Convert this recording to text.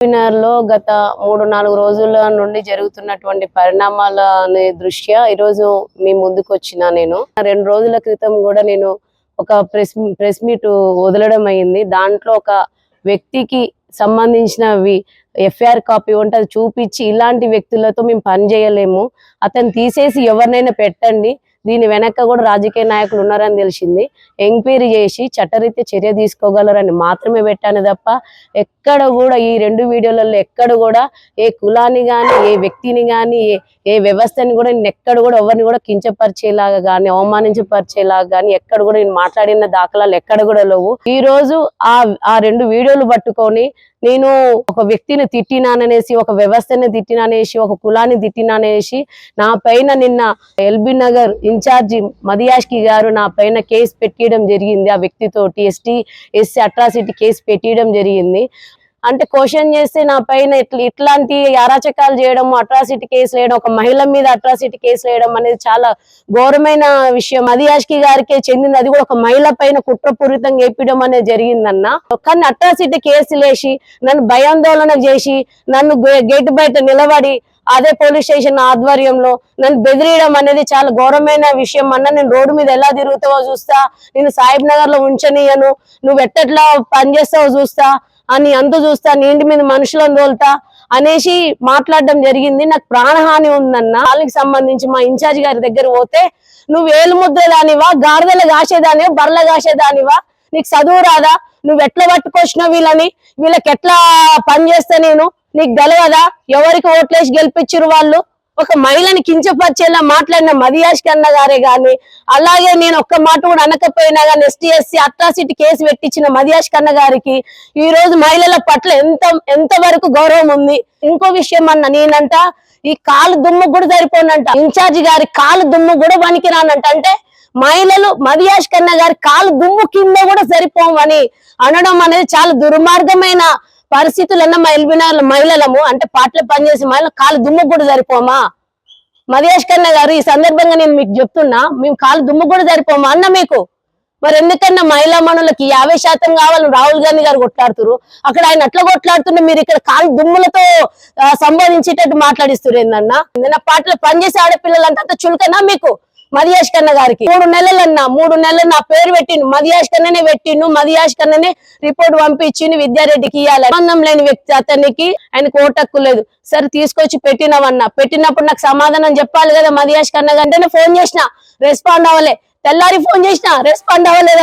లో గత 3-4 రోజుల నుండి జరుగుతున్నటువంటి పరిణామాల దృష్ట్యా ఈరోజు మీ ముందుకు వచ్చిన నేను 2 రోజుల క్రితం కూడా నేను ఒక ప్రెస్ మీట్ వదలడం అయింది. దాంట్లో ఒక వ్యక్తికి సంబంధించినవి ఎఫ్ఐఆర్ కాపీ ఉంటే చూపించి ఇలాంటి వ్యక్తులతో మేము పని చేయలేము, అతను తీసేసి ఎవరినైనా పెట్టండి, దీని వెనక కూడా రాజకీయ నాయకులు ఉన్నారని తెలిసింది, ఎంక్వైరీ చేసి చట్టరీత్యా చర్య తీసుకోగలరని మాత్రమే పెట్టాను తప్ప ఎక్కడ కూడా ఈ 2 వీడియోలలో ఎక్కడ కూడా ఏ కులాన్ని కానీ ఏ వ్యక్తిని కానీ ఏ వ్యవస్థని కూడా నేను ఎక్కడ కూడా ఎవరిని కూడా కించపరిచేలాగా కానీ అవమానించపరిచేలాగా కానీ ఎక్కడ కూడా నేను మాట్లాడిన దాఖలాలు ఎక్కడ కూడా లేవు. ఈ రోజు ఆ 2 వీడియోలు పట్టుకొని నేను ఒక వ్యక్తిని తిట్టినాననేసి, ఒక వ్యవస్థని తిట్టినానేసి, ఒక కులాన్ని తిట్టినానేసి నా పైన నిన్న ఎల్బీ నగర్ ఇన్ఛార్జి మదియాష్కి గారు నా పైన కేసు పెట్టడం జరిగింది. ఆ వ్యక్తితోటి ఎస్సీ అట్రాసిటీ కేసు పెట్టడం జరిగింది. అంటే క్వశ్చన్ చేస్తే నా పైన ఇట్లాంటి అరాచకాలు చేయడం, అట్రాసిటీ కేసు వేయడం, ఒక మహిళ మీద అట్రాసిటీ కేసు వేయడం అనేది చాలా ఘోరమైన విషయం. మదియాష్కి గారికి చెందింది, అది కూడా ఒక మహిళ పైన కుట్రపూరితంగా వేయడం అనేది జరిగిందన్న. కానీ అట్రాసిటీ కేసులు వేసి నన్ను భయాందోళన చేసి నన్ను గేట్ బయట నిలబడి అదే పోలీస్ స్టేషన్ ఆధ్వర్యంలో నన్ను బెదిరియడం అనేది చాలా ఘోరమైన విషయం అన్న. నేను రోడ్డు మీద ఎలా తిరుగుతావో చూస్తా, నేను సాహిబ్ నగర్ లో ఉంచనీయను, నువ్వు ఎట్టెట్లా పనిచేస్తావో చూస్తా అని అంత చూస్తా, నీ ఇంటి మీద మనుషులను తోలుతా అనేసి మాట్లాడడం జరిగింది. నాకు ప్రాణహాని ఉందన్న. వాళ్ళకి సంబంధించి మా ఇన్ఛార్జ్ గారి దగ్గర పోతే, నువ్వు ఏలు ముద్ర దానివా, గాడిదలు కాసేదానివా, బర్రెలు కాసేదానివా, నీకు చదువు రాదా, నువ్వు ఎట్లా పట్టుకొచ్చినావు వీళ్ళకి ఎట్లా పని చేస్తా, నేను నీకు గెలవదా, ఎవరికి ఓట్లేసి గెలిపించారు వాళ్ళు, ఒక మహిళని కించపరిచేలా మాట్లాడిన మదియాష్ కన్న గారే గాని, అలాగే నేను ఒక్క మాట కూడా అనకపోయినా గానీ ఎస్టీ అట్రాసిటీ కేసు పెట్టించిన మదియాష్ కన్న గారికి ఈ రోజు మహిళల పట్ల ఎంత వరకు గౌరవం ఉంది. ఇంకో విషయం అన్న, నేనంట ఈ కాలు దుమ్ము కూడా సరిపోనంట, ఇన్ఛార్జి గారి కాలు దుమ్ము కూడా పనికి రానంట. అంటే మహిళలు మదియాష్ కన్న గారి కాలు దుమ్ము కింద కూడా సరిపోమని అనడం అనేది చాలా దుర్మార్గమైన పరిస్థితులన్న. మా ఎల్బీ నగర్ మహిళలము అంటే పాటలు పనిచేసే మహిళలు కాలు దుమ్ము కూడా సరిపోమా? మదియాష్ కన్న గారు, ఈ సందర్భంగా నేను మీకు చెప్తున్నా, మేము కాలు దుమ్ము కూడా సరిపోమా అన్న మీకు? మరి ఎందుకన్నా మహిళా మనులకి 50% కావాలని రాహుల్ గాంధీ గారు కొట్లాడుతున్నారు, అక్కడ ఆయన అట్లా కొట్లాడుతుంటే మీరు ఇక్కడ కాలు దుమ్ములతో సంబోధించేటట్టు మాట్లాడిస్తున్నారు ఏందన్నా? నా పాటలు పనిచేసే ఆడపిల్లలంతా చులకనా మీకు? మదియాష్ కన్న గారికి 3 నెలలు నా పేరు పెట్టిండు, మదియాష్ కన్ననే పెట్టిండు, మదియాష్ కన్ననే రిపోర్ట్ పంపించిండు విద్యారెడ్డికి ఇవ్వాలి. సంబంధం లేని వ్యక్తి అతనికి, ఆయనకు ఓటక్కు లేదు. సరే తీసుకొచ్చి పెట్టినవన్నా, పెట్టినప్పుడు నాకు సమాధానం చెప్పాలి కదా. మదియాష్ కన్న గంటనే ఫోన్ చేసిన, రెస్పాండ్ అవ్వలే, తెల్లారి ఫోన్ చేసిన, రెస్పాండ్ అవ్వలేదు.